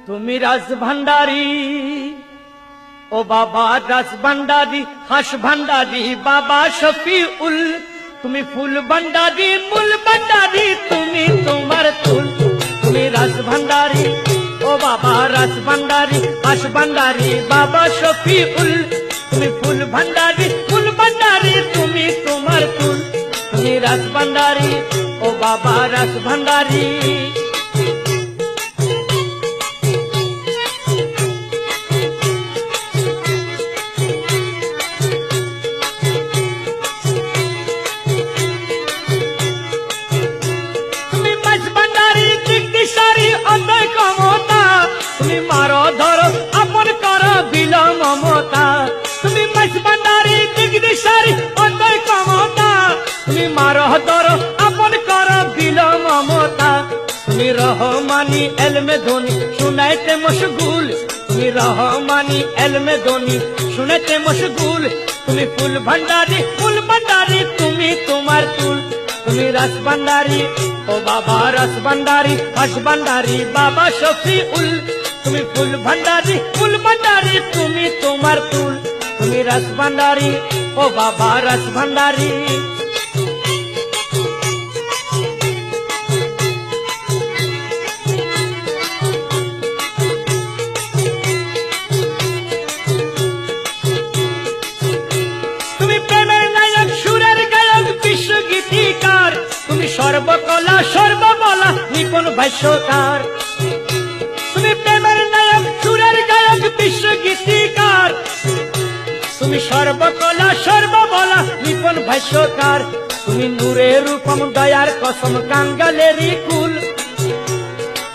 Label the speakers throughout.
Speaker 1: তুমি রাজ ভান্ডারী ও বাবা রাজ ভান্ডারী হাস ভান্ডারী বাবা শফিউল তুমি ফুল ভান্ডারী মূল ভান্ডারী তুমি তোমার তুল তুমি রাজ ভান্ডারী ও বাবা রাজ ভান্ডারী হাস ভান্ডারী বাবা শফিউল তুমি ফুল ভান্ডারী মূল ভান্ডারী তুমি তোমার তুল তুমি রাজ ভান্ডারী ও বাবা রাজ ভান্ডারী তুমি মারো ধরো আপন করো বিল মমতা তুমি মাছ ভান্ডারী দিগদিশারি অন্তর ক্ষমতা তুমি মারো ধরো আপন করো বিল মমতা তুমি রহমানি এলমে ধ্বনি শুনাইতে মশগুল তুমি রহমানি এলমে ধ্বনি শুনাইতে মশগুল তুমি ফুল ভান্ডারী তুমি তোমার তুল তুমি রাস ভান্ডারী ও বাবা রাস ভান্ডারী হাস ভান্ডারী বাবা শফিউল তুমি ফুল ভান্ডারী তুমি তোমার তুল তুমি রাস ভান্ডারী ও বাবা রাস ভান্ডারী তুমি প্রেমের নায়ক সুরের গায়ক বিশ্বগীতিকার তুমি সর্বকলা সর্ববলা নিপুণ ভাষ্যকার তুমি প্রেমের নায়ক সুরের গায়ক বিশ্বগীতিকার তুমি সর্বকলা সর্ববলা নিপুণ ভাষ্যকার তুমি নূরের রূপম দয়ার কসম কাঙ্গালেরই কুল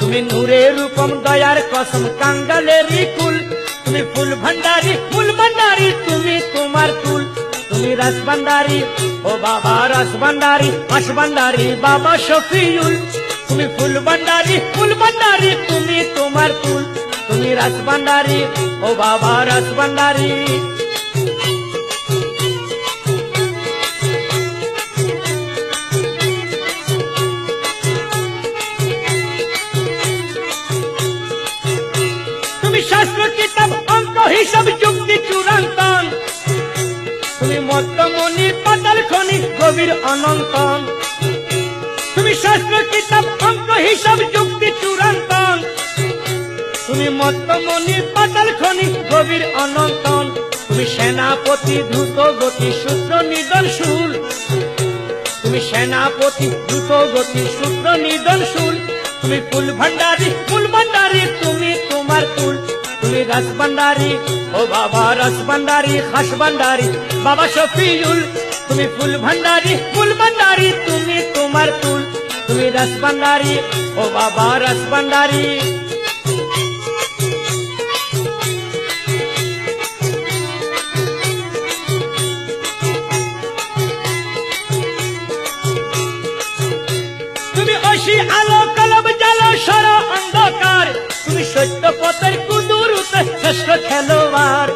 Speaker 1: তুমি নূরের রূপম দয়ার কসম কাঙ্গালেরই কুল তুমি ফুল ভান্ডারী তুমি তোমার তুল তুমি রাস ভান্ডারী ও বাবা রাস ভান্ডারী হাস ভান্ডারী বাবা শফিউল তুমি ফুল ভান্ডারী তুমি তোমার তুল তুমি রাস ভান্ডারী ও বাবা রাস ভান্ডারী তুমি শাস্ত্র কিতাব অঙ্ক হিসাব যুক্তি চূড়ান্তন তুমি মত্তমণি পাতাল খনি গভীর অনন্তন তুমি শাস্ত্র কিতাব অঙ্ক হিসাব যুক্তি চূড়ান্তন তুমি মত্তমণি পাতাল খনি গভীর অনন্তন তুমি সেনাপতি দ্রুত গতি সূত্র নিদন শুল তুমি সেনাপতি দ্রুত গতি সূত্র নিদন শুল তুমি ফুল ভান্ডারী তুমি তোমার তুল তুমি রাস ভান্ডারী ও বাবা রাস ভান্ডারী হাস ভান্ডারী বাবা শফিউল তুমি ফুল ভান্ডারী তুমি তোমার তুল তুমি রাস ভান্ডারী ও বাবা রাস ভান্ডারী তুমি অসি আলো কলব জালো সর অন্ধকার তুমি সত্য পথের কুদুরুতে শ্রেষ্ঠ খেলোয়াড়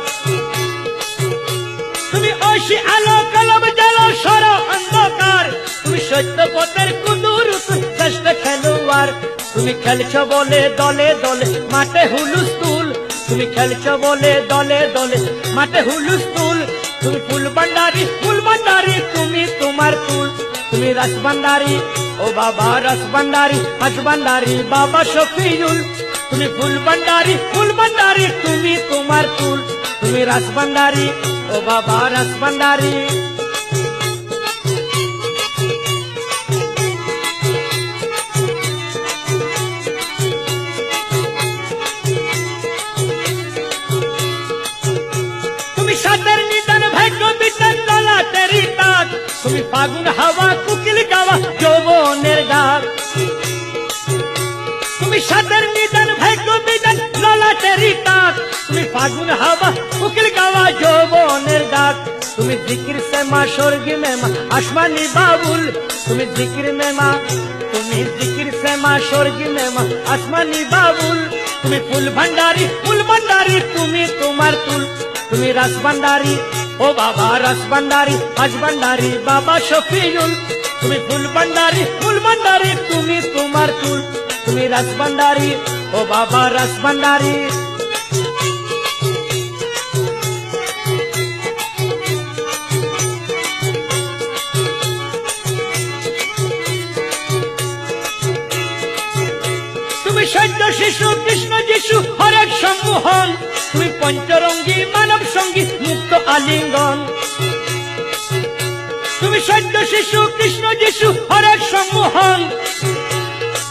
Speaker 1: তুমি অসি আলো কলব জালো সর অন্ধকার তুমি সত্য পথের কুদুরুতে শ্রেষ্ঠ খেলোয়াড় তুমি খেলছো বলে দলে দলে মাঠে হুলুস্থুল তুমি খেলছো বলে দলে দলে মাঠে হুলুস্থুল তুমি ফুল ভান্ডারী তুমি তোমার তুল তুমি রাস ভান্ডারী ও বাবা রাস ভান্ডারী হাস ভান্ডারী বাবা শফিউল তুমি ফুল ভান্ডারী তুমি তোমার তুল তুমি রাস ভান্ডারী ও বাবা রাস ভান্ডারী তুমি সাতের নিদান ভাগ্য বিধান ললাটেরই তাক তুমি ফাগুন হাওয়া কুকিল গাওয়া যৌবনের ডাক তুমি সাতের নিদান ভাগ্য বিধান ললাটেরই তাক তুমি ফাগুন হাওয়া কুকিল গাওয়া যৌবনের ডাক তুমি জিকির সে মা স্বর্গী মেমা আসমানি বাবুল তুমি জিকির মেমা তুমি জিকির সে মা স্বর্গী মেমা আসমানি বাবুল তুমি ফুল ভান্ডারী তুমি তোমার তুল তুমি রাস ভান্ডারী ও বাবা রাস ভান্ডারী হাস ভান্ডারী বাবা শফিউল তুমি ফুল ভান্ডারী তুমি তোমার তুল তুমি রাজ ভান্ডারী ও বাবা রাসভান্ডারী। তুমি সদ্য শিশু কৃষ্ণ যিশু হরেক সম্মোহন, তুমি পঞ্চরঙ্গী মানব সঙ্গী মুক্ত আলিঙ্গন। তুমি সদ্য শিশু কৃষ্ণ যিশু হরেক সম্মোহন,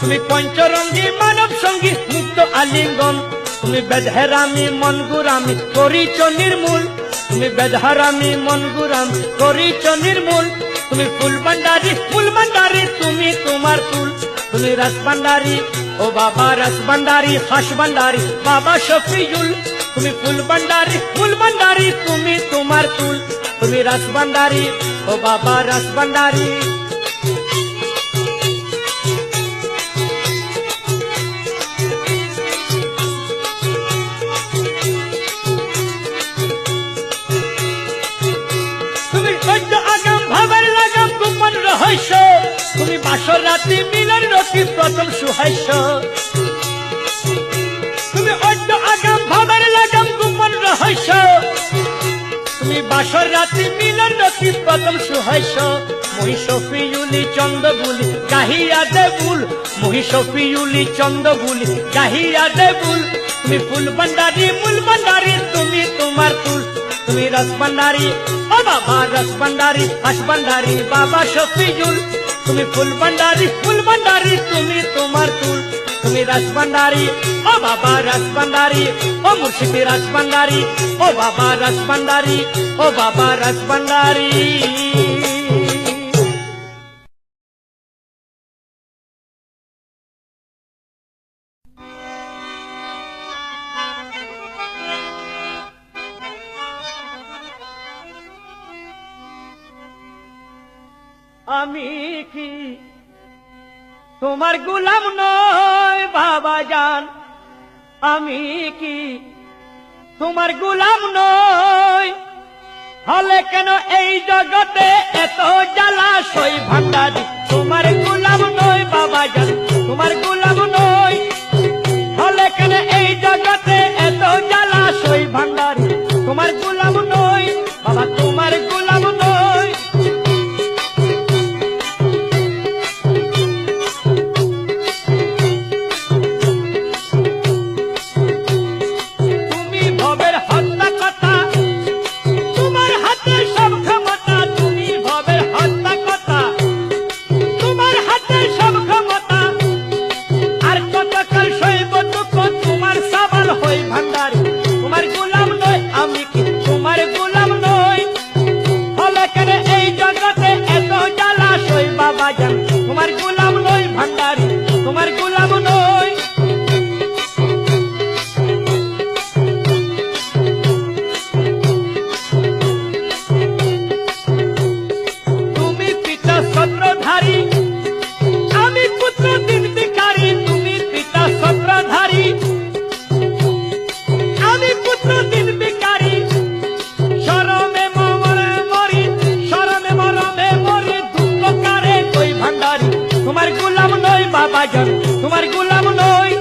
Speaker 1: তুমি পঞ্চরঙ্গী মানব সঙ্গী মুক্ত আলিঙ্গন। তুমি বেদহারামি মন গুরামি করিছ নির্মূল, তুমি বেদহারামি মন গুরামি করিছ নির্মূল। তুমি ফুল ভান্ডারী ফুল ভান্ডারী তুমি তোমার ফুল। তুমি রাসভান্ডারী ও বাবা রাসভান্ডারী, হাস ভান্ডারী বাবা শফিউল। তুমি ফুল ভান্ডারী ফুল ভান্ডারী তুমি তোমার ফুল। তুমি রাসভান্ডারী ও বাবা রাসভান্ডারী। তুমি সদ্য আগাম ভাবের লাগাম গোপন রহস্য, তুমি বাসর রাত্রি মিলন রতি প্রথম সুহাস্য। তুমি অদ্য আগাম ভাবের লাগাম গোপন রহস্য, তুমি বাসর রাত্রি মিলন রতি প্রথম সুহাস্য। মহি শফিউলি চন্দ বুলি গাহিয়া দেবুল, মহি শফিউলি চন্দ বুলি গাহিয়া দেবুল। তুমি ফুল ভান্ডারী মূল ভান্ডারী তুমি তোমার ফুল। তুমি রাসভান্ডারী ও বাবা রাসভান্ডারী, হাস ভান্ডারী বাবা শফিউল। তুমি ফুল ভান্ডারী তুমি তোমার ফুল। তুমি রাসভান্ডারী ও বাবা রাসভান্ডারী, ও মুর্শিদি রাসভান্ডারী ও বাবা রাসভান্ডারী, ও বাবা রাসভান্ডারী। আমি কি তোমার গোলাম নয় বাবা জান, আমি কি তোমার গোলাম নয়? হলে কেন এই জগতে এত জ্বালা সই ভান্ডারী, তোমার গোলাম নয় বাবা জান, তোমার গোলাম নয়। হলে কেন এই জগতে এত জ্বালা সই ভান্ডারী, তোমার গোলাম নয় বাবা, তোমার গোলাম নয়। তোমার গোলাম নয় ভান্ডারী, তোমার গোলাম নয়। তুমি পিতা ছত্রধারী, আমি পুত্র দিন ভিখারী। তুমি পিতা ছত্রধারী, আমি পুত্র দিন ভিখারী। শরমে মরমে মরি, শরমে মরমে মরি, দুঃখ কারে কই ভান্ডারী, তোমার গোলাম নয় বাবা জান, তোমার গোলাম নয়।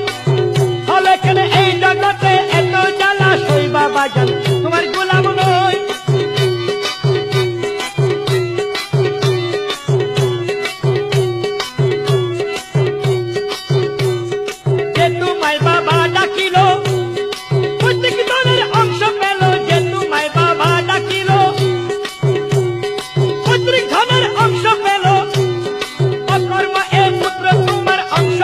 Speaker 1: হলে কেন এই জগতে এত জ্বালা সই বাবা জান, তোমার গোলাম নয়। যে তোমায় বাবা ডাকিল, প্রত্যেক দলের অংশ পেল। যে তোমায় বাবা ডাকিল, প্রত্যেক ধনের অংশ পেল। অকর্ম এ পুত্র তোমার অংশ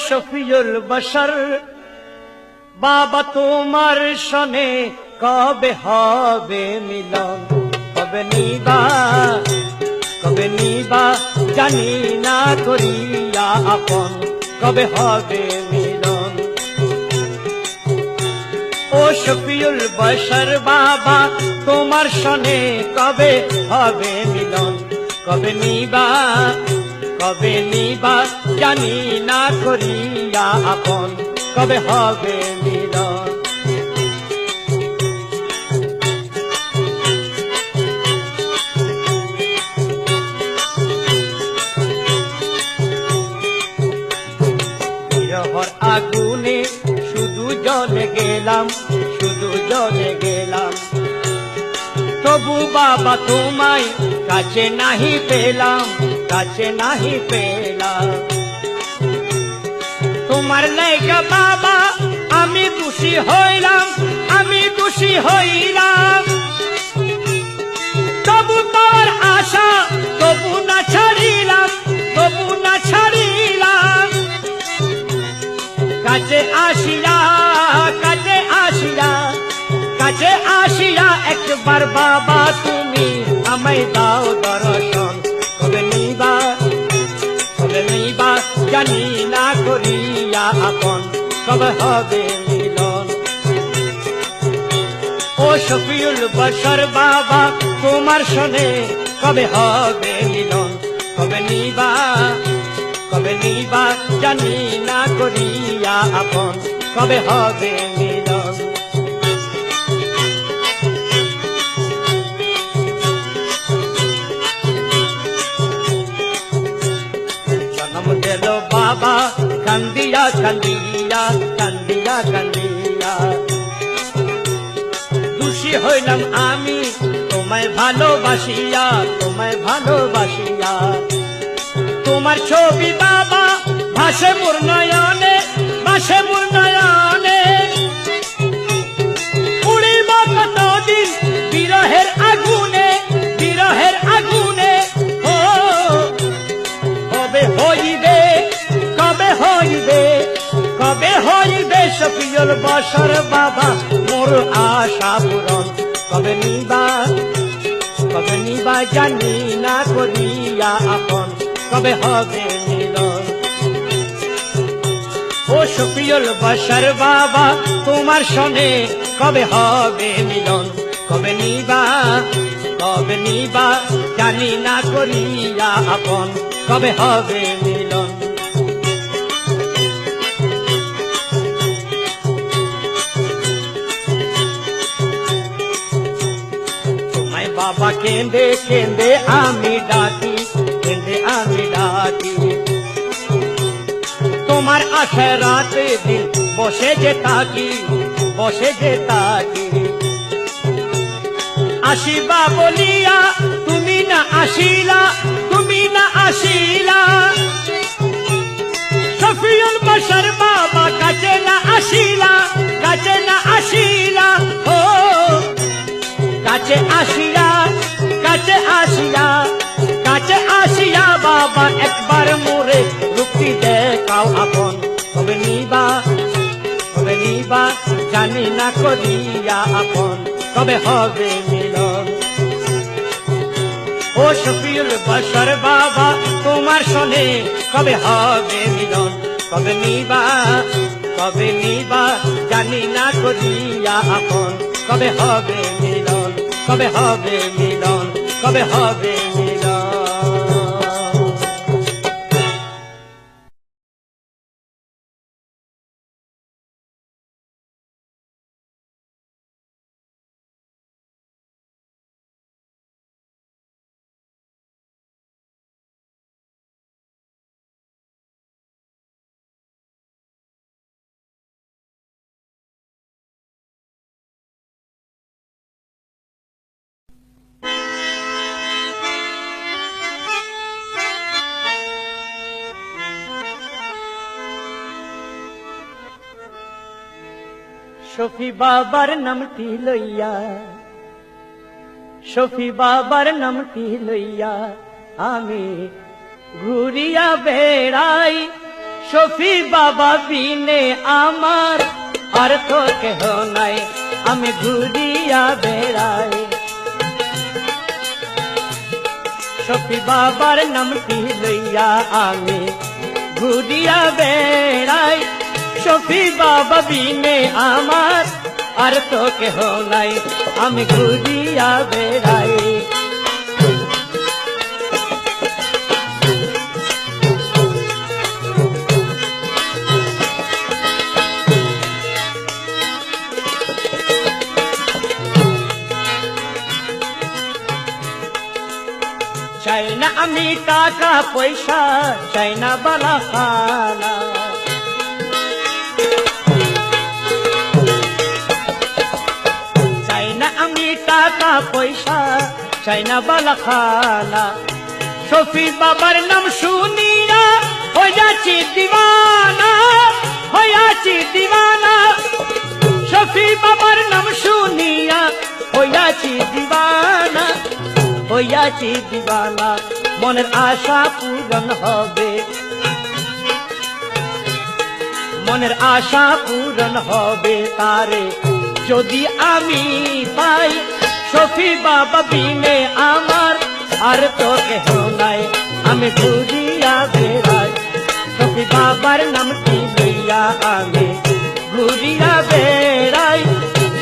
Speaker 1: শফিউল বশর বাবা তোমার সনে কবে হবে মিলন, কবে নিবা জানি না করিয়া আপন, কবে হবে মিলন। ও শফিউল বশর বাবা তোমার সনে কবে হবে মিলন, কবে নিবা জানি না করিয়া আপন, কবে হবে মিলন। বিরহর আগুনে শুধু জ্বলে গেলাম, তবু বাবা তোমায় কাছে নাহি পেলাম, তোমার লেগে বাবা আমি খুশি হইলাম, তবু পাওয়ার আশা তবু না ছাড়িলাম, কাছে আসিয়া একবার বাবা তুমি আমায় দাও দর্শন, কবে নিবা জানি না করিয়া আপন, কবে হবে মিলন। ও শফিউল বশর বাবা তোমার সনে কবে হবে মিলন, কবে নিবা জানি না করিয়া আপন, কবে হবে মিলন। জন্ম দিল বাবা কান্দিয়া, দোষী হইলাম আমি তোমায় ভালোবাসিয়া, তোমার ছবি বাবা ভাসে মোর নয়নে, উড়িব কতদিন বিরহের আগুনে, ও কবে হইবে শফিউল বশর বাবা মোর আশা পূরণ, কবে নিবা জানি না করিয়া আপন, কবে হবে মিলন। ও শফিউল বশর বাবা তোমার সনে কবে হবে মিলন, কবে নিবা জানি না করিয়া আপন, কবে হবে মিলন। তোমায় বাবা কেঁদে আমি ডাকি, তোমার আশায় রাতে দিন বসে যে তাকি, আসিবা বলিয়া তুমি না আসিলা, শফিউল বশর বাবা কাছে না আসিলা, ও কাছে আসিয়া বাবা একবার মোরে রুক্তি দেখাও আপন, কবে নিবা জানি না করিয়া আপন, কবে হবে মিলন। ও শফিউল বশর বাবা তোমার সনে কবে হবে মিলন, কবে নিবা জানি না করিয়া আপন, কবে হবে মিলন, কবে হবে মিলন। শফি বাবার নামটি লইয়া আমি ঘুরিয়া বেড়াই, শফি বাবা বিনে আমার আর তো কেহ নাই, আমি ঘুরিয়া বেড়াই। শফি বাবার নামটি লইয়া আমি ঘুরিয়া বেড়াই। শফি বাবা বিনে আমার আর তো কেহ নাই, আমি ঘুরিয়া বেড়াই। চাই না আমি টাকা পয়সা, চাই না বালা খানা, চাই না আমি টাকা পয়সা, চাই না বালা খানা। শফি বাবার নাম শুনিয়া হইয়াছি দিওয়ানা, হইয়াছি দিওয়ানা। শফি বাবার নাম শুনিয়া হইয়াছি দিওয়ানা, হইয়াছি দিওয়ানা। মনের আশা পূরণ হবে, মনের আশা পূরণ হবে তারে যদি আমি পাই। শফি বাবা বিনে আমার আর তো কেহ নাই, আমি ঘুরিয়া বেড়াই। শফি বাবার নামটি লইয়া আমি ঘুরিয়া বেড়াই।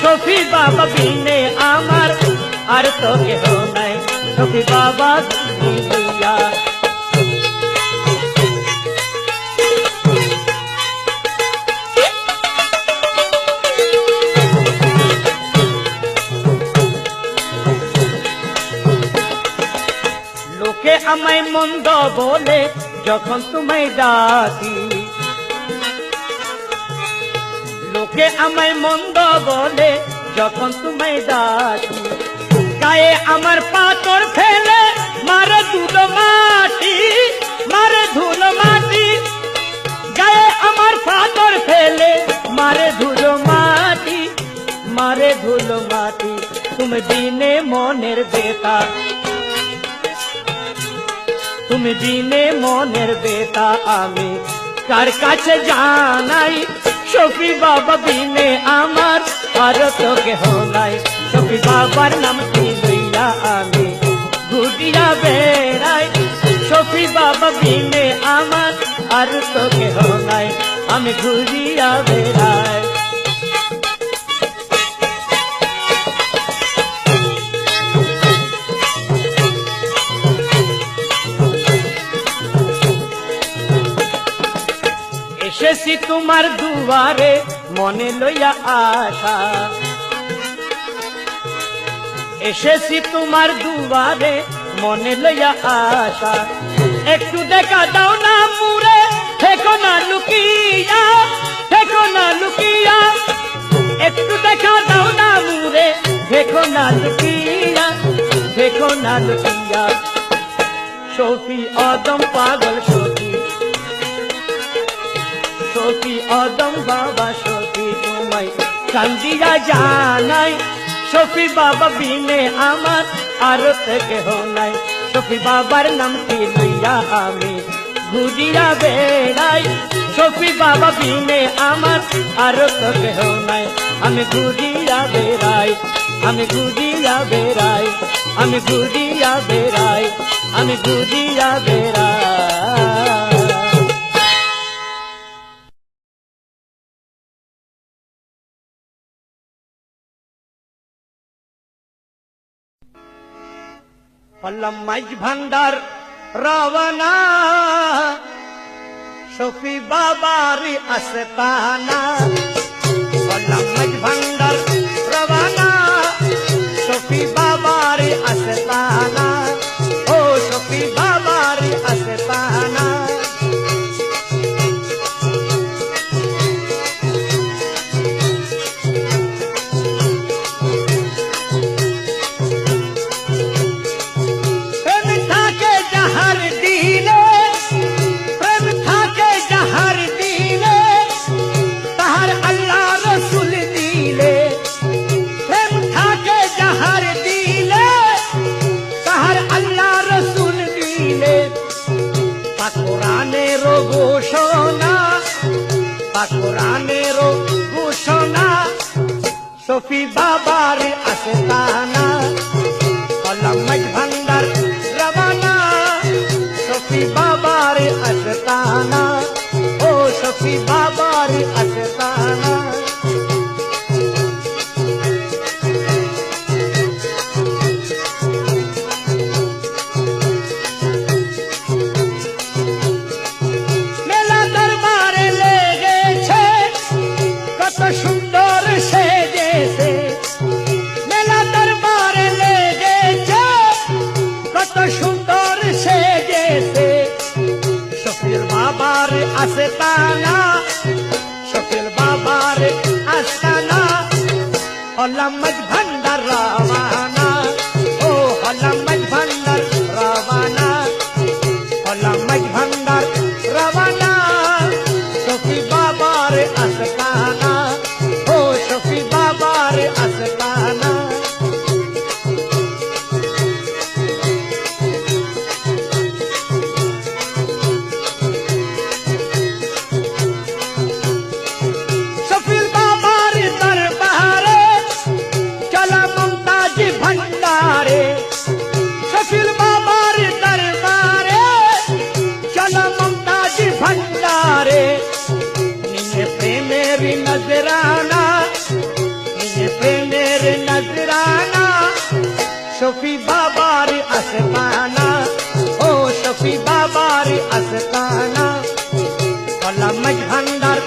Speaker 1: শফি বাবা বিনে আমার আর তো কেহ নাই, শফি বাবা লইয়া। লোকে আমায় মন্দ বলে যখন তোমায় ডাকি, লোকে আমায় মন্দ বলে যখন তোমায় ডাকি। গায়ে আমার পাথর ফেলে মারে ধুলো মাটি, মারে ধুলো মাটি। গায়ে আমার পাথর ফেলে মারে ধুলো মাটি, মারে ধুলো মাটি। তুমি দিনে মনের বেতা, তুমি দিনে মনের বেতা আমি কার কাছে জানাই। শফি বাবা বিনে আমার আর তো কেহ নাই, শফি বাবার নামটি লইয়া আমি ঘুরিয়া বেড়াই। শফি বাবা বিনে আমার আর তো কেহ নাই, আমি ঘুরিয়া বেড়াই। এসেছি তোমার দুয়ারে মনে লইয়া আশা, এসেছি তোমার দুয়ারে মনে লইয়া আশা। একটু দেখা দাও না মুরে, থেকো না লুকিয়া, থেকো না লুকিয়া। একটু দেখা দাও না মুরে, থেকো না লুকিয়া, থেকো না লুকিয়া। শফি আদম পাগল শফি, শফি আদম বাবা শফি তোমায় কান্দিয়া জানাই। শফি বাবা বিনে আমার আর তো কেহ নাই, শফি বাবার নামটি লইয়া আমি ঘুরিয়া বেড়াই। শফি বাবা বিনে আমার আর তো কেহ নাই, আমি ঘুরিয়া বেড়াই, আমি ঘুরিয়া বেড়াই, আমি ঘুরিয়া বেড়াই, আমি ঘুরিয়া বেড়াই। পল্লম মাইজ ভান্ডার রওনা, শফি বাবারি আস্তানা। পল্লম মাইজ ভান্ডার রওনা, শফি বাবারি আস্তানা। ও শফি বাবারি আস্তানা। শফি বাবার আস্তানা হলাম মাঝ ভান্ডার রবানা শফি বাবার আস্তানা ও শফি বাবার আস্তানা মেলা দরবারে লেগেছে কত সুন্দর সেজেছে মেলা দরবারে লেগেছে কত সুন্দর সেজেছে শফির বাবার আস্তানা শফির বাবার আস্তানা হলাম মাঝ ভান্ডার রবানা ও হলাম মাঝ ভান্ডার রবানা হলাম মাঝ ভান্ডার রবানা শফি বাবার আস্তানা ও শফি বাবার আস্তানা শফির বাবার দরবারে চলা মমতাজ ভান্ডারে শফির বাবার দরবারে চলা মমতাজ ভান্ডারে নিয়ে প্রেমের নজরানা নিয়ে প্রেমের নজরানা শফি বাবার আস্তানা ও শফি বাবার আস্তানা হলাম মাঝ ভান্ডার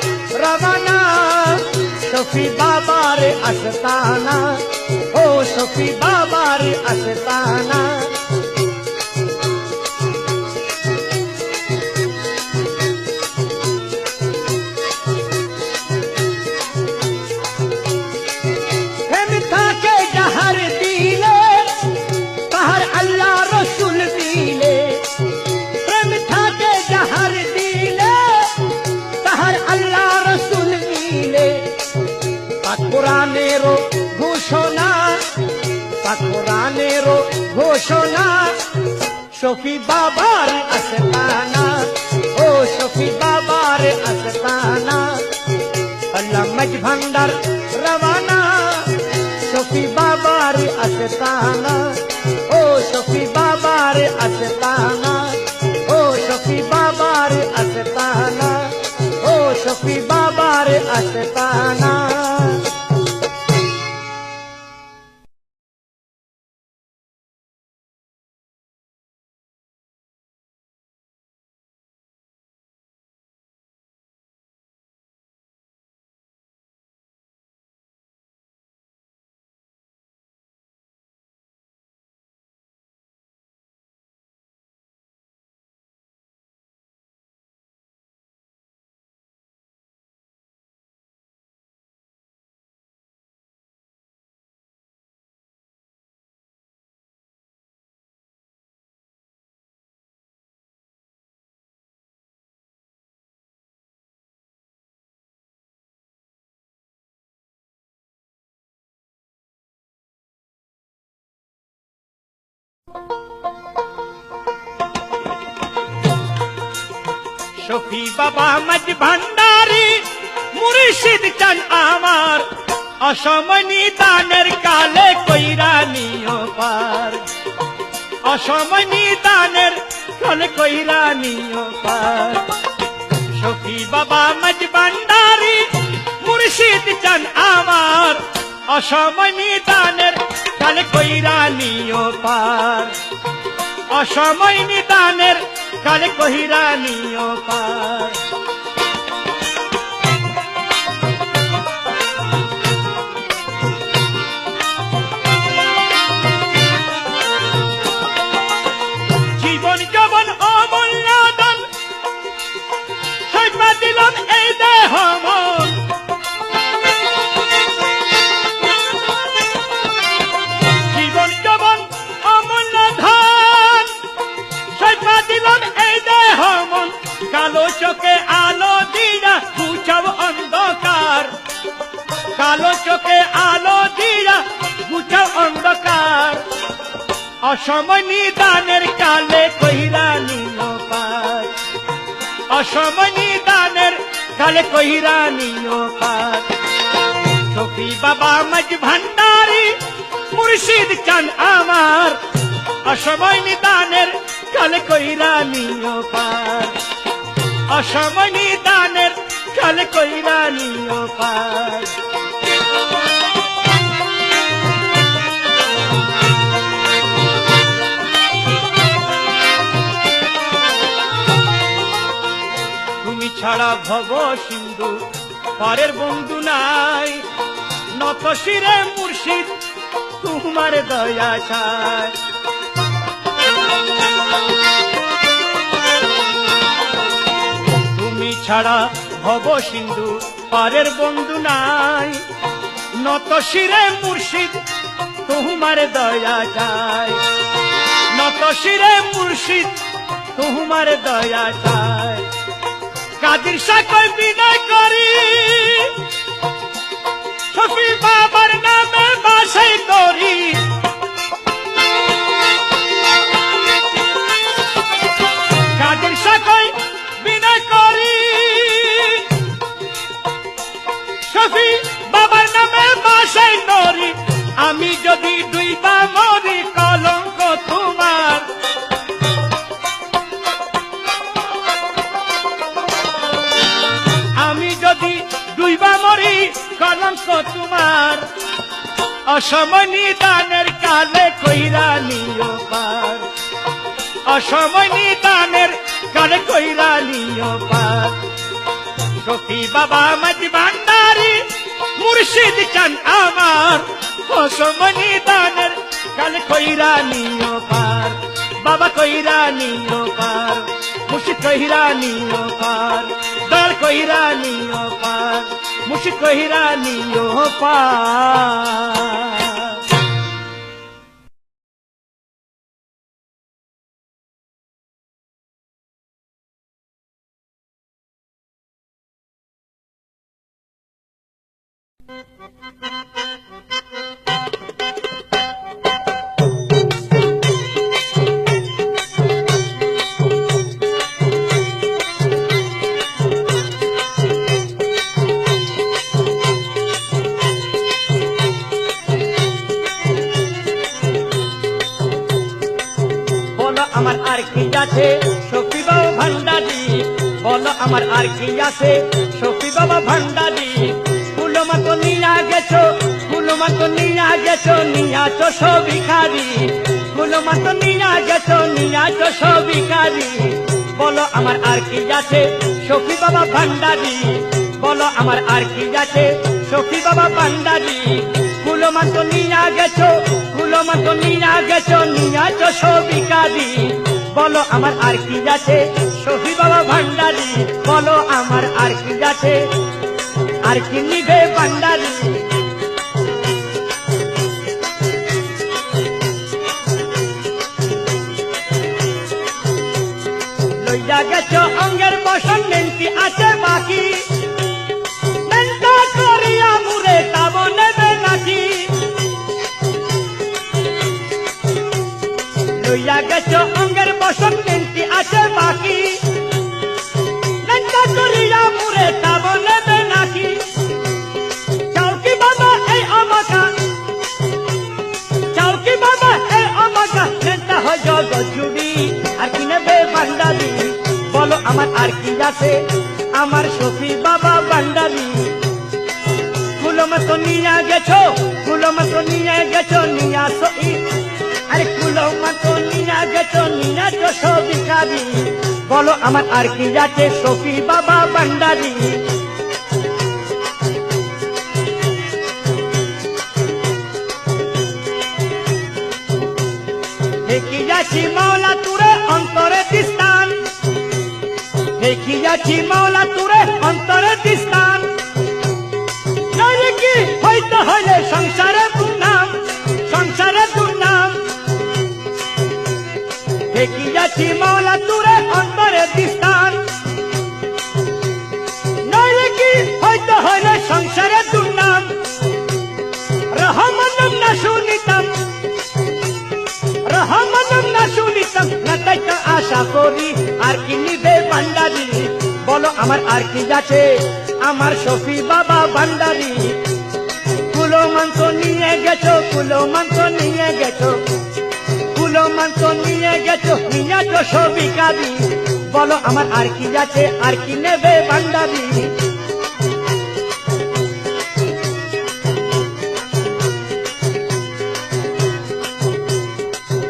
Speaker 1: রবানা শফি বাবার আস্তানা ও শফি বাবার আস্তানা প্রেম থাকে যাহার দিলে তাহার আল্লাহ রসুল দিলে প্রেম থাকে যাহার দিলে তাহার আল্লাহ রসুল দিলে পাক কোরআনেরও ঘোষণা পাক কোরআনেরও ঘোষণা শফি বাবার আস্তানা ও শফি বাবার আস্তানা হলাম মাঝ ভান্ডার রবানা শফি বাবার আস্তানা ও শফি বাবার আস্তানা ও শফি বাবার আস্তানা ও শফি বাবার আস্তানা শফি বাবা মাঝ ভান্ডারি মুর্শিদ চান আমার অসমনি দানের কালে কইরা নিও পার অসমনি দানের কালে কইরা নিও পার শফি বাবা মাঝ ভান্ডারি মুর্শিদ চান আমার অসমনি দানের কালে কইরা নিও পার অসময় নিদানের কালে কহিরা নিও পার জীবন যবন অমূল্য দান সইপা দিলাম এই দেহ মন জীবন যবন অমূল্য ধন সইপা দিলাম এই দেহ মন কালো চোখে আলো দিয়া গুছাও অন্ধকার কালো চোখে আলো দিয়া গুছাও অন্ধকার অসময় নিদানের কালে কহিরা নিও পার অসময় নিদানের কালে কহিরা নিও পার শফি বাবা মাঝ ভান্ডারি মুর্শিদ চান আমার অসময় নিদানের কালে কইরা নিও পার অসময় নিদানের কালে কইরা নিও পার তুমি ছাড়া ভব সিন্ধু পারের বন্ধু নাই নত শিরে মুর্শিদ তোমার দয়া চায় তুমি ছাড়া ভব সিন্ধু পারের বন্ধু নাই নত শিরে মুর্শিদ তোমার দয়া চায় নত শিরে মুর্শিদ তোমার দয়া চায় কাদির সাকয় বিনয় করি শফি বাবার নামে বাসাই করি কাদির সাকয় বিনয় করি শফি বাবার নামে বাসাই করি আমি যদি দুইবা মরি কলঙ্ক তোমার দুইবা মরি কলঙ্ক তোমার অসময় নিদানের কালে কইরা নিও পার অসময় নিদানের কালে কইরা নিও পার শফি বাবা মাঝ ভান্ডারি মুর্শিদ চান আমার অসময় নিদানের কালে কইরা নিও পার বাবা কইরা নিও পার মুর্শিদ কইরা নিও পার দল কইরা নিও পার মুর্শিদ কইরা নিও পার আমার আর কি আছে শফি বাবা ভান্ডারি বলো আমার আর কি আছে শফি বাবা ভান্ডারি ফুলমা তো নিয়া গেছো ফুলমা তো নিয়া গেছো নিয়াছো সবিখারি ফুলমা তো নিয়া গেছো নিয়াছো সবিখারি বলো আমার আর কি আছে শফি বাবা ভান্ডারি বলো আমার আর কি আছে শফি বাবা ভান্ডারি ফুলমা তো নিয়া গেছো ফুলমা তো নিয়া গেছো নিয়াছো সবিখারি বলো আমার আর কি আছে শফি বাবা ভান্ডারি বলো আমার আর কি আছে আর কি নিবে ভান্ডারি লইয়া গেছো অঙ্গের বসন নেন্তি আছে বাকি নেন্তা করিয়া মুরে তাব নেবে নাকি লইয়া গেছো অঙ্গের বসন নেন্তি আছে বাকি নেন্তা করিয়া মুরে তাব নেবে নাকি চাউকি বাবা এই আমাকা চাউকি বাবা এই আমাকা নেন্তা হয় জগৎ জুড়ি আর কি নেবে ভান্ডারি বলো আমার আর কি আছে আমার শফি বাবা ভান্ডারি ফুলমা তো নিয়া গেছো ফুলমা তো নিয়া গেছো নিয়াছো আরে ফুলমা তো নিয়া গেছো নিয়াছো সবিখারি বলো আমার আর কি আছে শফি বাবা ভান্ডারি দেখি যাচ্ছি মাওলা তুরে অন্তরে দিস্তান দেখি যাচ্ছি মাওলা তুরে অন্তরে দিস্তান নইলে কি হইতে হইলে সংসারে দুর্নাম সংসারে দুর্নাম দেখি যাচ্ছি মাওলা তুরে অন্তরে দিস্তান নইলে কি হইতে হইলে সংসারে দুর্নাম রহমানম না শুনিতাম রহমানম না শুনিতাম না তাই তো আশা করি আর কি নিবে ভান্ডারি বলো আমার আর কি আছে আমার শফি বাবা ভান্ডারি গেছো, কুলো মাংস নিয়ে গেছো, কুলো মাংস নিয়ে গেছো, নিয়ে তো সবই কাঁদি। বলো আমার আর কি আছে, আর কি নেবে ভান্ডারি?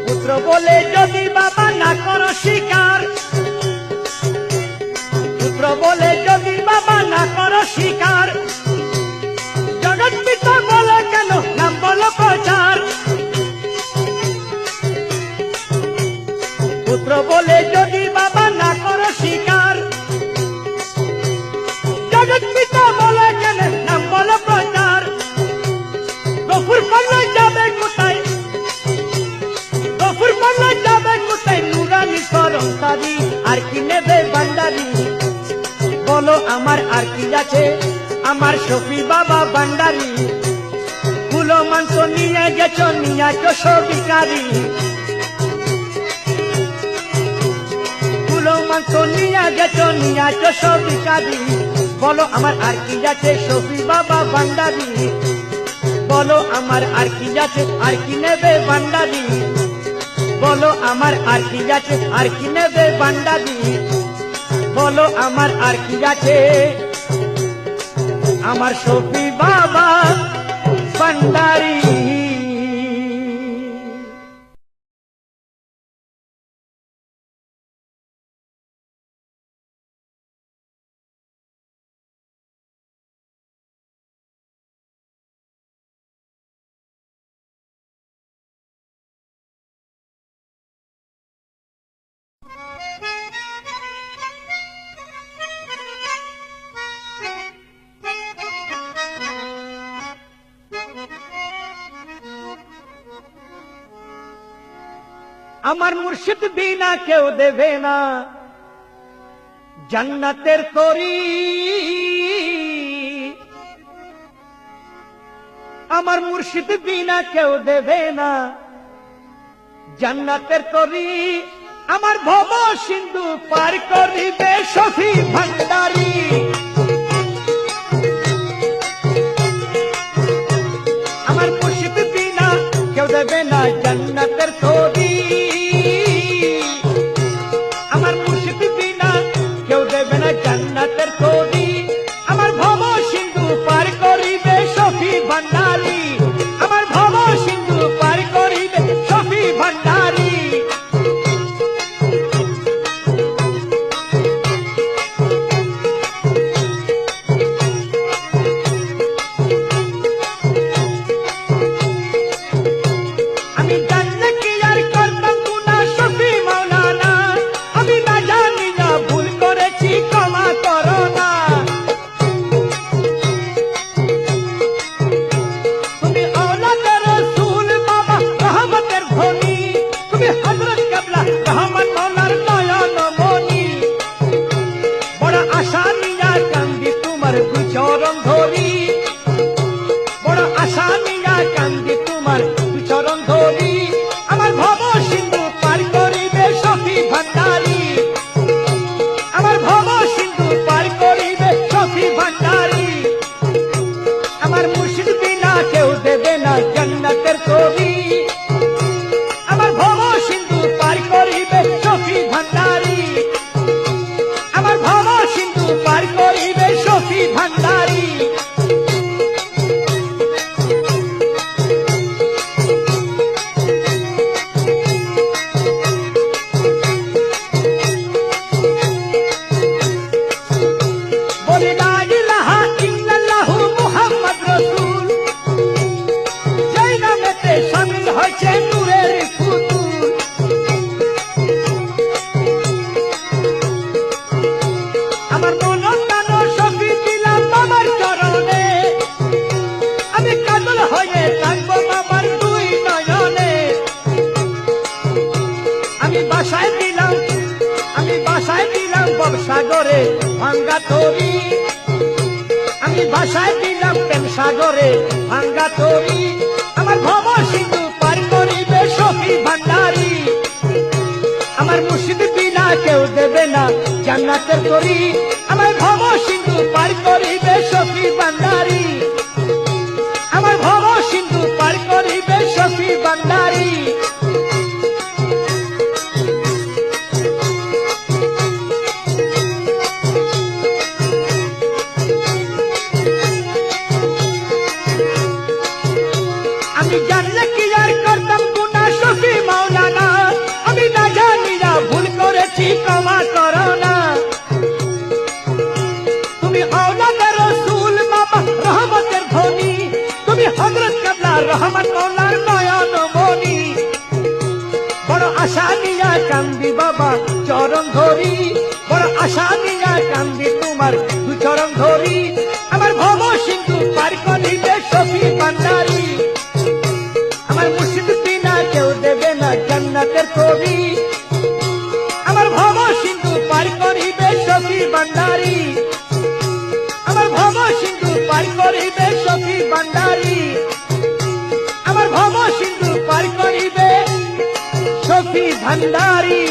Speaker 1: পুত্র বলে যদি বাবা না করো স্বীকার, পুত্র বলে যদি বাবা না করো স্বীকার, জগৎ পিতা বলে কেন নাম বলো প্রচার? পুত্র বলে যদি বাবা না করো স্বীকার, জগৎ পিতা বলে কেন নাম বলো প্রচার? গফুর পাল্লা যাবে কোথায়, গফুর পাল্লা যাবে কোথায়? নুরানি সরকারি আর কি নেবে ভান্ডারি? বলো আমার আর কি আছে, আমার শফি বাবা ভান্ডারি। কুলো মাংস নিয়ে গেছো, নিয়ে তো সবই কাঁদি। কুলো মাংস নিয়ে গেছো, নিয়ে তো সবই কাঁদি। বলো আমার আর কি আছে, শফি বাবা ভান্ডারি। বলো আমার আর কি আছে, আর কি নেবে ভান্ডারি? বলো আমার আর কি আছে, আর কি নেবে ভান্ডারি? বলো আমার আর কি আছে, আমার শফি বাবা ভান্ডারি। আমার মুর্শিদ বিনা কেউ দেবে না জান্নাতের তরি, আমার মুর্শিদ বিনা কেউ দেবে না জান্নাতের তরি। আমার ভব সিন্ধু পার করিবে শফি ভান্ডারি। আমার মুর্শিদ বিনা কেউ দেবে না জান্নাতের তরি। আমার মুর্শিদ বিনা কেউ দেবে না জান্নাতের তরি। আমার ভব সিন্ধু পার করিবে শফি ভান্ডারি। আমার ভব সিন্ধু পার করিবে শফি ভান্ডারি। আমি জানলে কি আর করতাম গুনাহ শফি মাওলানা, আমি না জানি না ভুল করেছি ক্ষমা করো না। তুমি আওলাদে রাসূল বাবা রহমতের ধনী, তুমি হযরত কেবলা রহমত মাওলার নয়ন মনি। বড় আশা নিয়া কান্দি তোমার দুই চরণ ধরি, বড় আশা নিয়া কান্দি তোমার দুই চরণ ধরি। আমার ভব সিন্ধু পার করিবে শফি ভান্ডারি। আমার ভব সিন্ধু পার করিবে শফি ভান্ডারি। আমার মুর্শিদ বিনা কেউ দেবে না জান্নাতের তরি। আমার ভব সিন্ধু পার করিবে শফি ভান্ডারি। আমার ভব সিন্ধু পার করিবে শফি ভান্ডারি। বলি লা ইলাহা ইল্লাল্লাহু মুহাম্মদ রাসূল, যেই নামেতে শামিল হয়েছে নূরের ফুতুল। আমার মন প্রাণ শফি দিলাম বাবার চরণে, আমি কাজল হয়ে থাকবো বাবার দুই নয়নে। আমি বাসায় দিলাম, আমি বাসায় দিলাম ববসাগরে ভাঙ্গা তরি। আমি বাসায় দিলাম প্রেম সাগরে ভাঙ্গা তরি। আমার ভব সিন্ধু পার করিবে শফি ভান্ডারি। আমার মুর্শিদ বিনা কেউ দেবে না জান্নাতের তরি। আমার ভব সিন্ধু পার করিবে শফি ভান্ডারি। আমার ভব সিন্ধু পার করেছি ক্ষমা করো না। তুমি আওলাদে রসুল বাবা রহমতের ধনী, তুমি হযরত কেবলা রহমত মওলার নয়ন মনি। বড় আশা নিয়া কান্দি বাবা চরণ ধরি, বড় আশা নিয়া কান্দি তোমার দু চরণ ধরি। আমার ভব সিন্ধু পার করিবে শফি ভান্ডারী, আমার মুর্শিদ বিনা কেউ দেবে না জান্নাতের কবি। আমার ভব সিন্ধু পার করিবে শফি ভান্ডারী, আমার ভব সিন্ধু পার করিবে শফি ভান্ডারী, আমার ভব সিন্ধু পার করিবে শফি ভান্ডারী।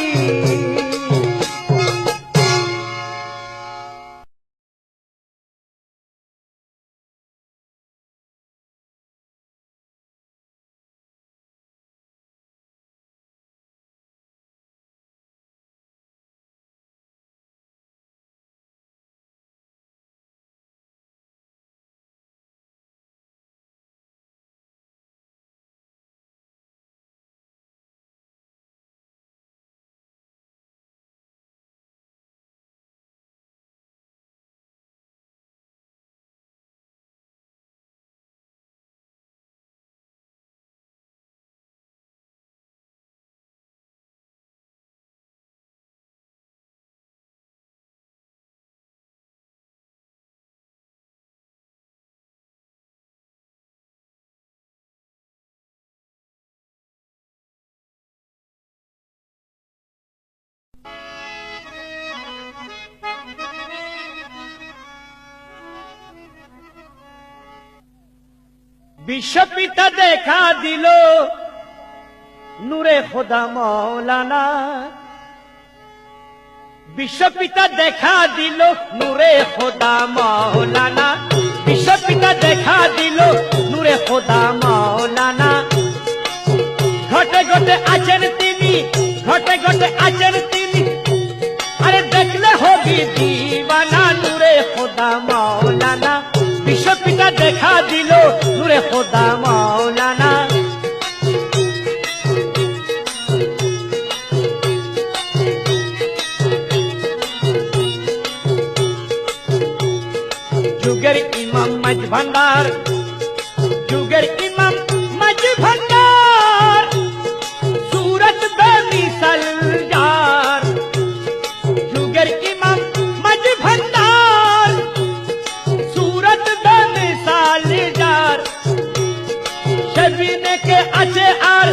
Speaker 1: বিশ্বপিতা দেখা দিল নূরে খোদা মৌলানা, বিশ্বপিতা দেখা দিল নূরে খোদা মৌলানা, বিশ্বপিতা দেখা দিল নূরে খোদা মৌলানা। ঘটে ঘটে আছেন তিনি, ঘটে ঘটে আছেন তিনি, আরে দেখলে হবি দিবানা নূরে খোদা মৌলানা। বিশ্বপিতা দেখা দিল নূরে খোদা মৌলানা। যুগের ইমাম মাঝ ভান্ডার, যুগের ইমাম মাঝ ভান্ডার, সুরত বেমিসাল যার। যুগের ইমাম মাঝ ভান্ডার, সুরত বেমিসাল যার। সেবিনে কে আছে আর,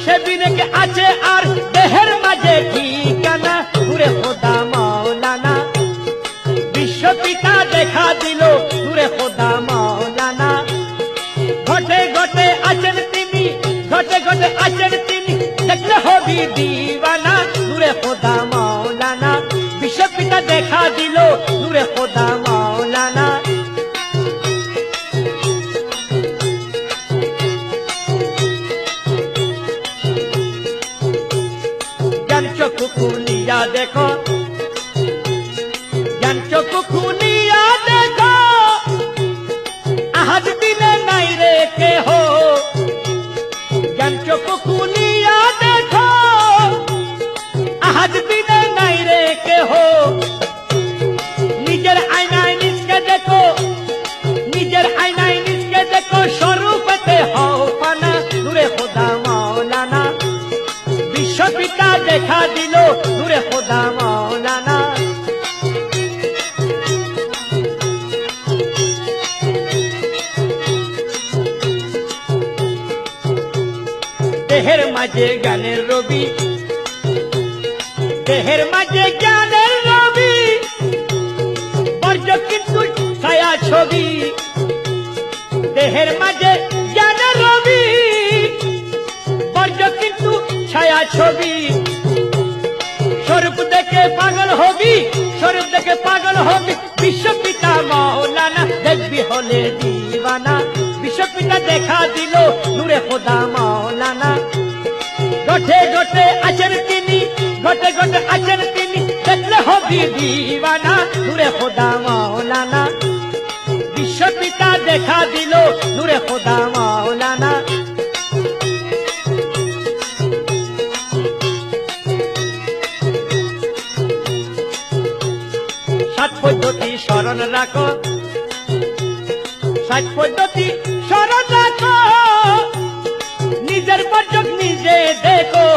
Speaker 1: সেবিনে কে আছে আর, দেহের মাঝে ঠিকানা নূরে খোদা মৌলানা। বিশ্বপিতা দেখা দিল নূরে খোদা মৌলানা। ঘটে ঘটে আছেন তিনি, ঘটে ঘটে আছেন তিনি, দেখলে হবি দিবানা নূরে খোদা মৌলানা। বিশ্বপিতা দেখা দিল নূরে খোদা মৌলানা। জ্ঞান চক্ষু খুলিয়া দেখো, জ্ঞান চক্ষু খুলিয়া দেখো, আহাজ দিলে নাই রে কেহ। জ্ঞান চক্ষু খুলিয়া দেখো, আহাজ দিলে নাই রে কেহ। নিজের আয়নায় নিজকে দেখো, নিজের আয়নায় নিজকে দেখো, স্বরূপতে হও পানা নূরে খোদা মৌলানা। বিশ্বপিতা দেখা দিল নূরে খোদা মৌলানা। দেহের মাঝে জ্ঞানের রবি, দেহের মাঝে জ্ঞানের রবি, বর্জ্য কিন্তু ছায়া ছবি। দেহের মাঝে জ্ঞানের রবি, বর্জ্য কিন্তু ছায়া ছবি। স্বরূপ দেখে পাগল হবি, স্বরূপ দেখে পাগল হবি। বিশ্বপিতা মৌলানা দেখবি হলে দিবানা। বিশ্বপিতা দেখা দিল নূরে খোদা মৌলানা। ঘটে ঘটে আছেন তিনি, ঘটে ঘটে আছেন তিনি, দেখলে হবি দিবানা নূরে খোদা মৌলানা। বিশ্বপিতা দেখা দিল নূরে খোদা মৌলানা। পদ্ধতি স্মরণ রাখো, 60 পদ্ধতি স্মরণ রাখো, নিজের বর্জক নিজে দেখো,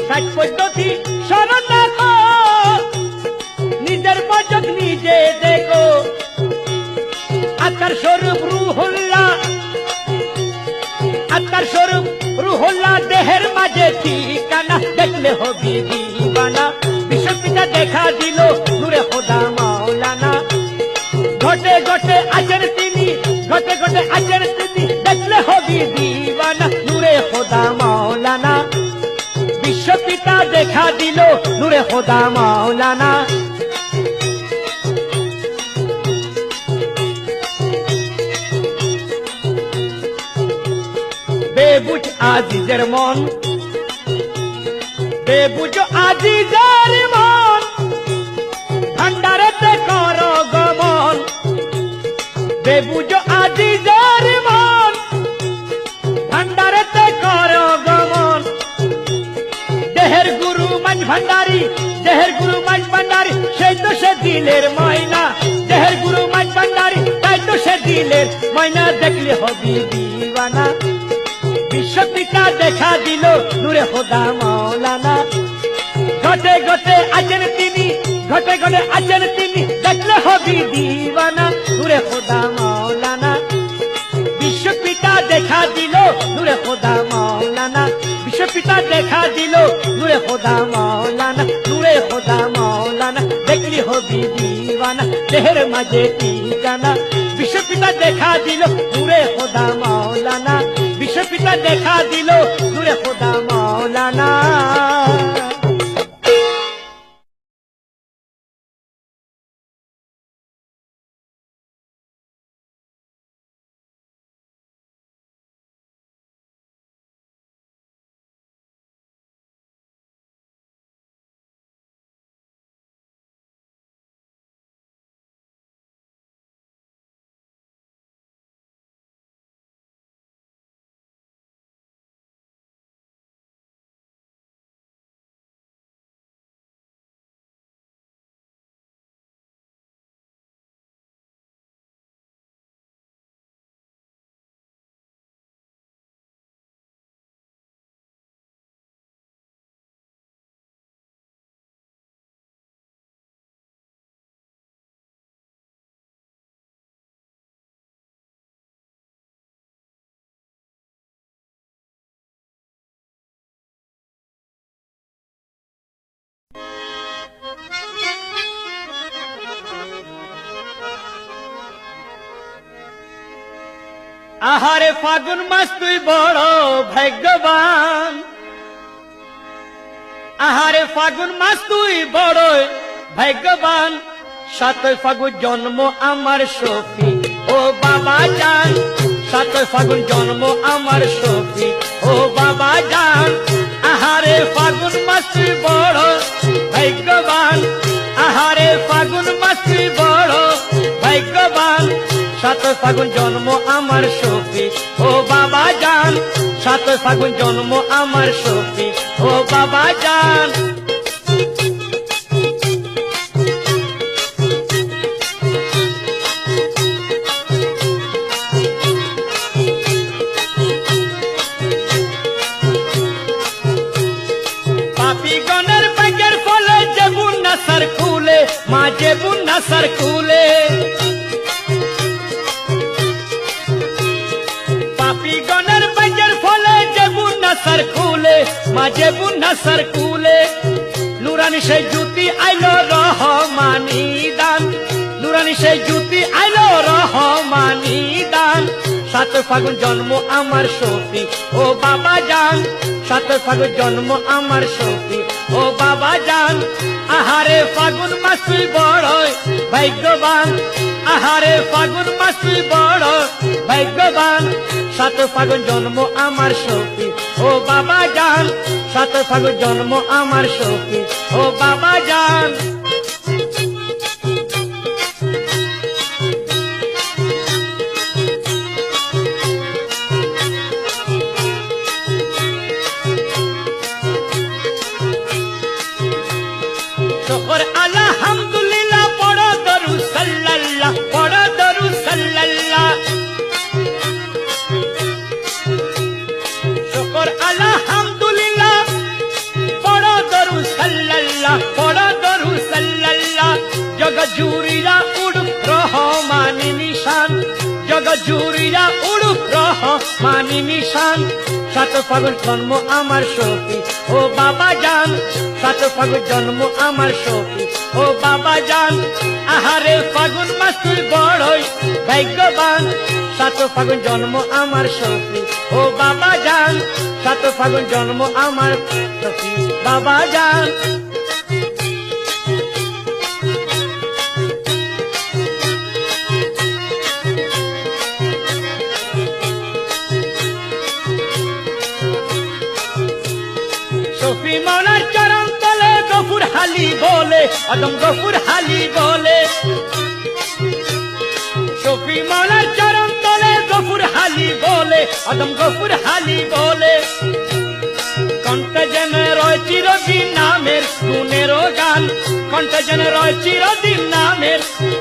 Speaker 1: 60 পদ্ধতি স্মরণ রাখো, নিজের বর্জক নিজে দেখো। আত্মার স্বরূপ রুহুল্লাহ, আত্মার স্বরূপ রুহুল্লাহ দেহের মাঝে ঠিকানা, দেখলে হবি দিবানা। বিশ্বপিতা দেখা দিল নূরে খোদা মাওলানা, ঘটে ঘটে আছেন তিনি, ঘটে ঘটে আছেন তিনি, দেখলে হবি দিবানা নূরে খোদা মাওলানা। বিশ্বপিতা দেখা দিল নূরে খোদা মাওলানা। বেবুঝ আজিজের মন, বেবুঝ আজিজের মন, ভান্ডারেতে কর গমন। বেবুঝ আজিজের মন, ভান্ডারেতে কর গমন। দেহের গুরু মাঝ ভান্ডারি, দেহের গুরু মাঝ ভান্ডারি, সেই তো সে দিলের ময়না। দেহের গুরু মাঝ ভান্ডারি, তাই তো সে দিলের ময়না, দেখলে হবি দিবানা। বিশ্বপিতা দেখা দিল নূরে খোদা মাওলানা, ঘটে ঘটে আছেন তিনি, ঘটে ঘটে আছেন তিনি, দেখলে হবি দিবানা নূরে খোদা মাওলানা। বিশ্বপিতা দেখা দিল নূরে খোদা মাওলানা, বিশ্বপিতা দেখা দিল নূরে খোদা মাওলানা, নূরে খোদা মাওলানা, দেখলি হবি দিবানা দেহের মাঝে ঠিকানা। বিশ্বপিতা দেখা দিল নূরে খোদা মাওলানা, বিশ্বপিতা দেখা দিল নূরে খোদা মাওলানা। আহারে ফাগুন মাস তুই বড় ভাগ্যবান, আহারে ফাগুন মাস তুই বড় ভাগ্যবান। 7 ফাগুন জন্ম আমার সখী ও বাবা জান, 7 ফাগুন জন্ম আমার সখী ও বাবা জান। আহারে ফাগুন মাস তুই বড় ভাগ্যবান, আহারে ফাগুন মাস তুই বড় ভাগ্যবান। 7 ফাগুন জন্ম আমার সখী ও বাবা জান, 7 ফাগুন জন্ম আমার সখী ও বাবা জান। পাপিগণের ভাগ্যের ফলে যে বুন্না সার খুলে, মা যে বুন্না সার খুলে। পাপিগণের ভাগ্যের ফলে যে বুন্না সার খুলে, মা যে বুন্না সার খুলে। নুরানি সেই জ্যোতি আইলো রহমানি দান, নুরানি সেই জ্যোতি আইলো রহমানি দান। 7 ফাগুন জন্ম আমার সখী ও বাবা জান, 7 ফাগুন জন্ম আমার সখী ও বাবা জান। আহারে ফাগুন মাস তুই বড় ভাগ্যবান, আহারে ফাগুন মাস তুই বড় ভাগ্যবান। 7 ফাগুন জন্ম আমার সখী ও বাবা জান, 7 ফাগুন জন্ম আমার সখী ও বাবা জান। শকর আলহামদুলিল্লাহ সাল্লাল্লাহ পড়া দরুদ সাল্লাল্লাহ জগৎ জুড়িয়া উড়ুক রহমানি নিশান জগৎ জুড়িয়া উড়ুক রহমানি নিশান সাত ফাগুন জন্ম আমার সখী ও বাবা জান সাত ফাগুন জন্ম আমার সখী ও বাবা জান আহারে ফাগুন মাস তুই বড়ই ভাগ্যবান সাত ফাগুন জন্ম আমার সখী ও বাবা জান সাত ফাগুন জন্ম আমার সখী বাবা জান শফি মাওলার চরণ তলে গফুর হালি বলে আদম গফুর হালি বলে শফি মাওলার চরণ তলে গফুর হালি বলে আদম গফুর হালি বলে কণ্ঠ যেন রয় চিরদিন নামের গুণের গান কণ্ঠ যেন রয় চিরদিন নামের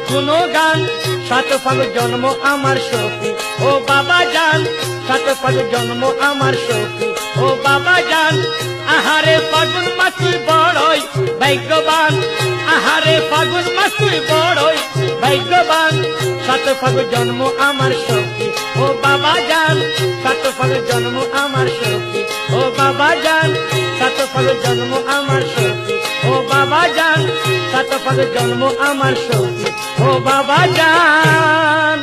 Speaker 1: গুণ গান সাত ফাগুন জন্ম আমার সখী ও বাবা জান সাত ফাগুন জন্ম আমার সখী ও বাবা জান আহারে ফাগুন মাস তুই বড়ই ভাগ্যবান আহারে ফাগুন মাস তুই বড়ই ভাগ্যবান সাত ফাগুন জন্ম আমার সখী ও বাবা জান সাত ফাগুন জন্ম আমার সখী ও বাবা জান সাত ফাগুন জন্ম আমার সখী ও বাবা জান সাত ফাগুন জন্ম আমার সখী ও বাবা জান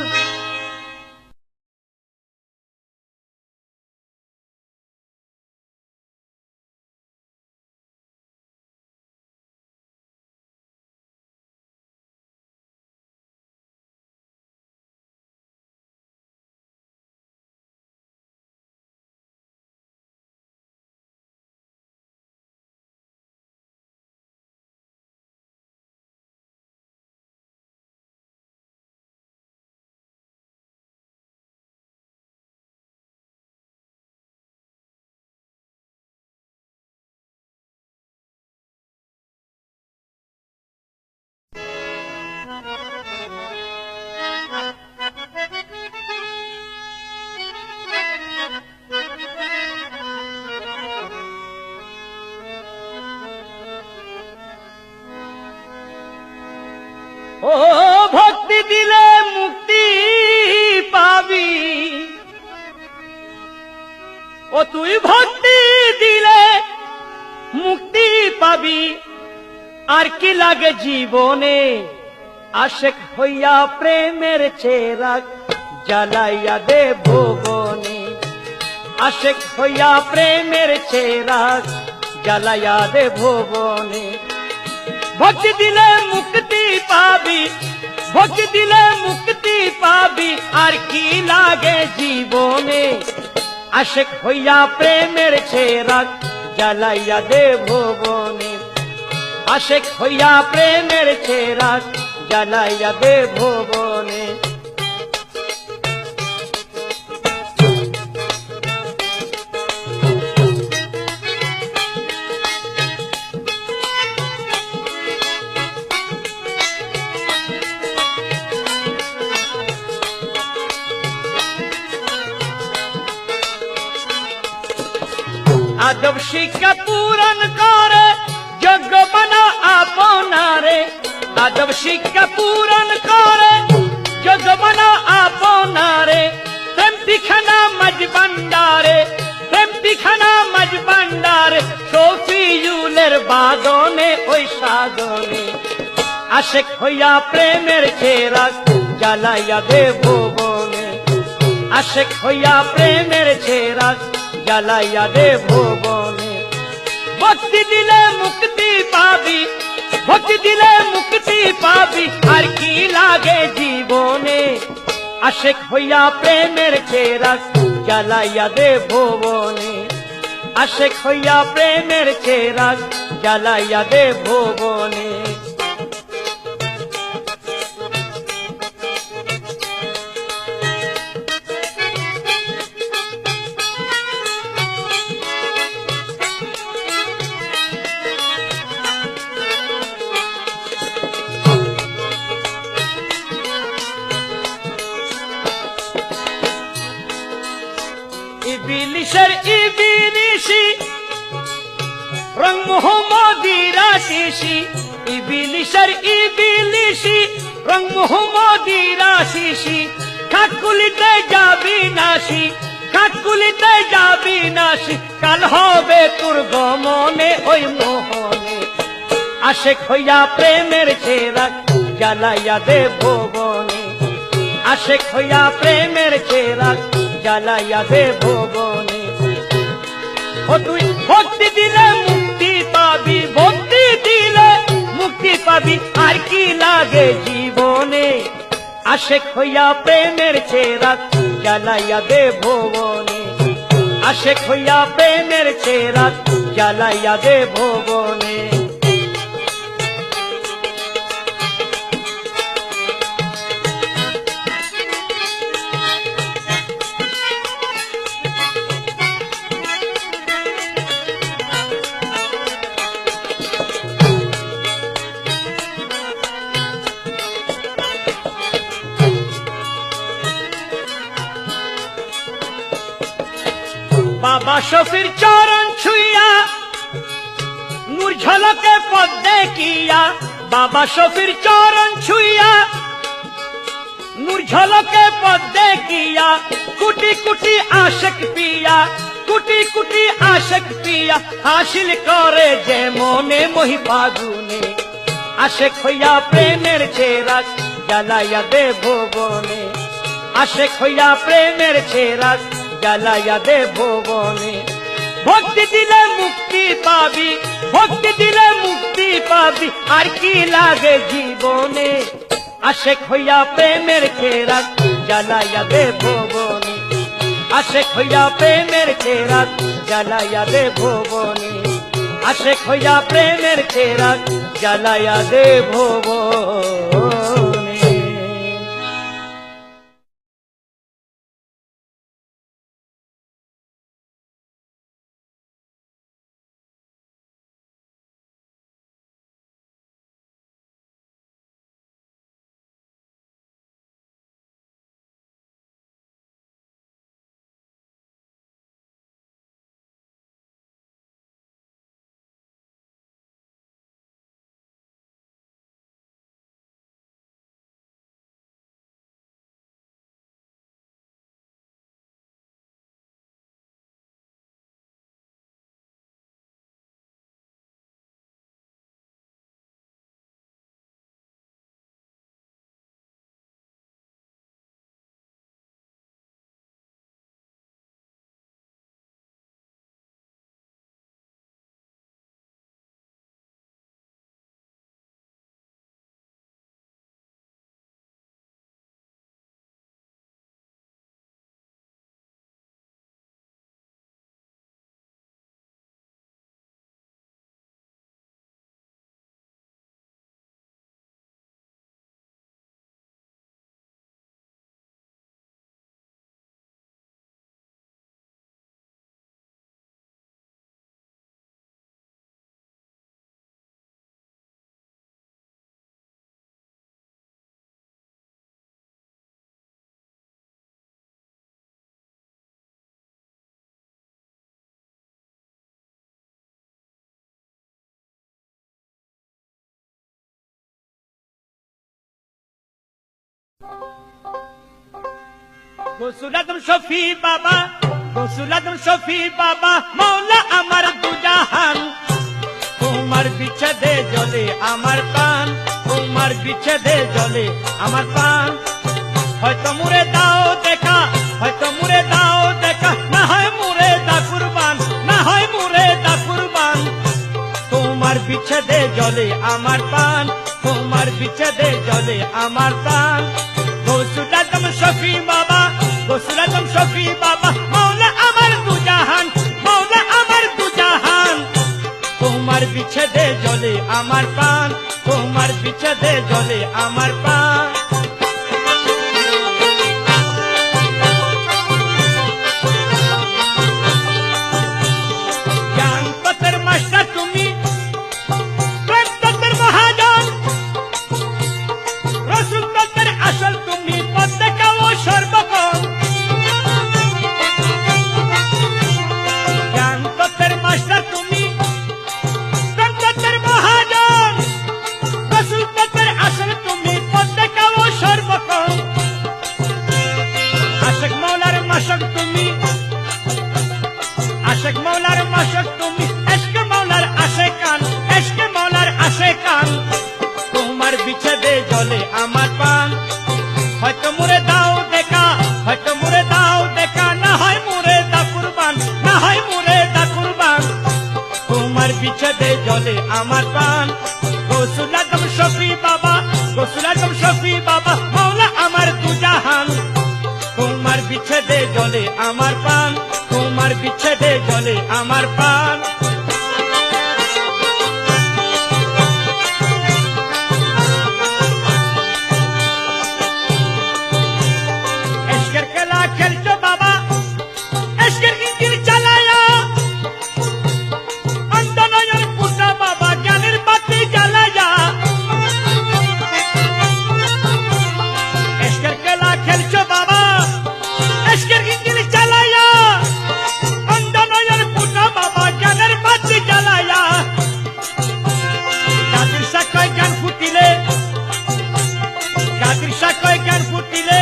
Speaker 1: ও ভক্তি দিলে মুক্তি পাবি ও তুই ভক্তি দিলে মুক্তি পাবি আর কি লাগে জীবনে আশেক হইয়া প্রেমের চেরাগ জ্বালাইয়া দে ভুবনে আশেক হইয়া প্রেমের চেরাগ জ্বালাইয়া দে ভুবনে ভক্তি দিলে মুক্তি পাবি ভক্তি দিলে মুক্তি পাবি আর কি লাগে জীবনে আশেক হইয়া প্রেমের চেরাগ জ্বালাইয়া দে ভুবনে আশেক হইয়া প্রেমের চেরাগ জ্বালাইয়া দে ভুবনে আদব শিক্ষা পূরণ করে যোগ্য বানা আপনারে আদব শিক্ষা পূরণ করে যোগ্য বানা আপনারে প্রেম তিখানা মাঝ ভান্ডারে প্রেম তিখানা মাঝ ভান্ডারে শফিউলের বাদনে ওই সাধনে আশেক হইয়া প্রেমের চেরাগ জ্বালাইয়া দে ভুবনে আশেক হইয়া প্রেমের চেরাগ জ্বালাইয়া দে ভুবনে ভক্তি দিলে মুক্তি পাবি ভক্তি দিলে মুক্তি পাবি আর কি লাগে জীবনে আশেক হইয়া প্রেমের চেরাগ জ্বালাইয়া দে ভুবনে আশেক হইয়া প্রেমের চেরাগ জ্বালাইয়া দে ভুবনে ইবিলিশের ইবিলিশি রং মোহাম্মদ মুহাম্মদিরা শিশি ইবিলিশের ইবিলিশি রং মুহাম্মদিরা শিশি খাটকুলিতে যাবি নাসি খাটকুলিতে যাবি নাসি কাল হবে তোর গমনে ওই মোহনে আশেক হইয়া প্রেমের চেরাগ জ্বালাইয়া দে ভুবনে আশেক হইয়া প্রেমের চেরাগ জ্বালাইয়া দে ভুবনে ও তুই ভক্তি দিলে মুক্তি পাবি ভক্তি দিলে মুক্তি পাবি আর কি লাগে জীবনে আশেক হইয়া প্রেমের চেরাগ জ্বালাইয়া দে ভুবনে আশেক হইয়া প্রেমের চেরাগ জ্বালাইয়া দে ভুবনে বাবা শফির চরণ ছুইয়া নূর ঝলকে পদ দেখিয়া বাবা শফির চরণ ছুইয়া নূর ঝলকে পদ দেখিয়া কুটি কুটি আশক পিয়া কুটি কুটি আশক পিয়া হাসিল করে যে মনে মহি ফাগুনে আশেক হইয়া প্রেমের চেরাগ জ্বালাইয়া দে ভুবনে আশেক হইয়া প্রেমের চেরাগ জ্বালাইয়া দে ভুবনে ভক্তি দিলে মুক্তি পাবি ভক্তি দিলে মুক্তি পাবি আর কি লাগে জীবনে আশেক হইয়া প্রেমের চেরাগ জ্বালাইয়া দে ভুবনে আশেক হইয়া প্রেমের চেরাগ জ্বালাইয়া দে ভুবনে আশেক হইয়া প্রেমের চেরাগ জ্বালাইয়া দে ভুবনে গৌসুল আজম শফি বাবা গৌসুল আজম শফি বাবা মৌলা আমার দুজাহান তোমার বিচ্ছেদে জলে আমার প্রাণ তোমার বিচ্ছেদে জলে আমার প্রাণ হয়তো মুরে দাও দেখা হয়তো মুরে দাও দেখা না হয় মুরে দা কুরবান না হয় মুরে দা কুরবান তোমার বিচ্ছেদে জলে আমার প্রাণ তোমার বিচ্ছেদে জলে আমার প্রাণ গৌসুল আজম শফি বাবা গৌসুল আজম শফি বাবা মৌলা আমার দুজাহান মৌলা আমার দুজাহান তোমার বিচ্ছেদে জলে আমার প্রাণ তোমার বিচ্ছেদে জলে আমার প্রাণ পান গৌসুল আজম শফি বাবা গৌসুল আজম শফি বাবা মাওলা আমার দুজাহান তোমার বিচ্ছেদে জলে আমার প্রাণ তোমার বিচ্ছেদে জলে আমার প্রাণ এশকের খেলা খেলছো বাবা এশকের ইঞ্জিন চালায়া অন্তনয়ন পুষা বাবা জ্ঞানের বাতি জ্বালায়া এশকের খেলা খেলছো বাবা এশকের ইঞ্জিন চালায়া অন্তনয়ন পুষা বাবা জ্ঞানের বাতি জ্বালায়া কাদির সাকয় জ্ঞান ফুটিলে কাদির সাকয় জ্ঞান ফুটিলে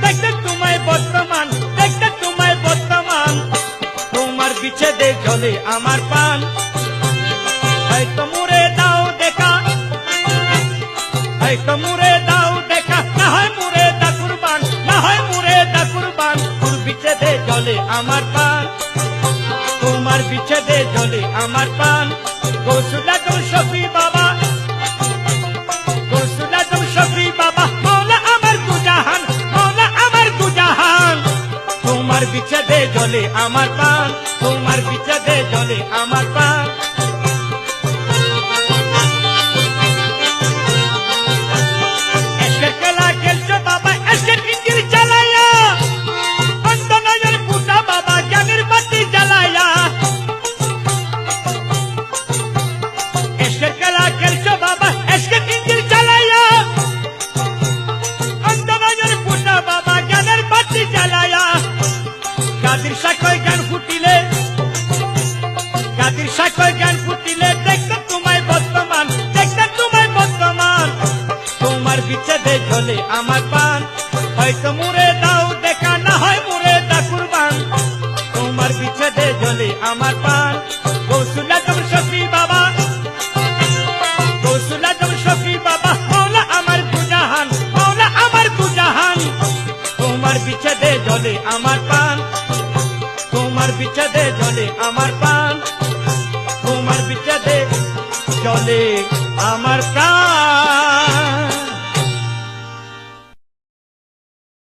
Speaker 1: দেখতে তোমায় বর্তমান দেখতে তোমায় বর্তমান তোমার বিচ্ছেদে জলে আমার পান হয়তো মুরে দাও দেখা হয়তো মুরে দাও দেখা না হয় মুরে দা কুরবান না হয় মুরে দা কুরবান তোর বিচ্ছেদে জলে আমার পান তোমার বিচ্ছেদে জলে আমার পান গৌসুল আজম শফি বাবা গৌসুল আজম শফি বাবা মাওলা আমার দুজাহান মাওলা আমার দুজাহান তোমার বিচ্ছেদে জলে আমার পান তোমার বিচ্ছেদে জলে আমার পান এশকের খেলা খেলছো বাবা এশকের ইঞ্জিন চালায়া অন্তনয়ন পুষা বাবা জ্ঞানের বাতি জ্বালায়া এশকের খেলা খেলছো বাবা এশকের ইঞ্জিন চালায়া অন্তনয়ন পুষা বাবা জ্ঞানের বাতি জ্বালায়া কাদির সাকয় জ্ঞান ফুটিলে কাদির সাকয় জ্ঞান ফুটিলে দেখতে তোমায় বর্তমান দেখতে তোমায় বর্তমান তোমার বিচ্ছেদে জলে আমার পান হয়তো মুরে দাও দেখা না হয় মুরে দা কুরবান তোমার বিচ্ছেদে জলে আমার পান গৌসুল আজম শফি বাবা গৌসুল আজম শফি বাবা মাওলা আমার দুজাহান মাওলা আমার দুজাহান তোমার বিচ্ছেদে জলে আমার পান তোমার বিচ্ছেদে জলে আমার পান তোমার বিচ্ছেদে জলে আমার প্রাণ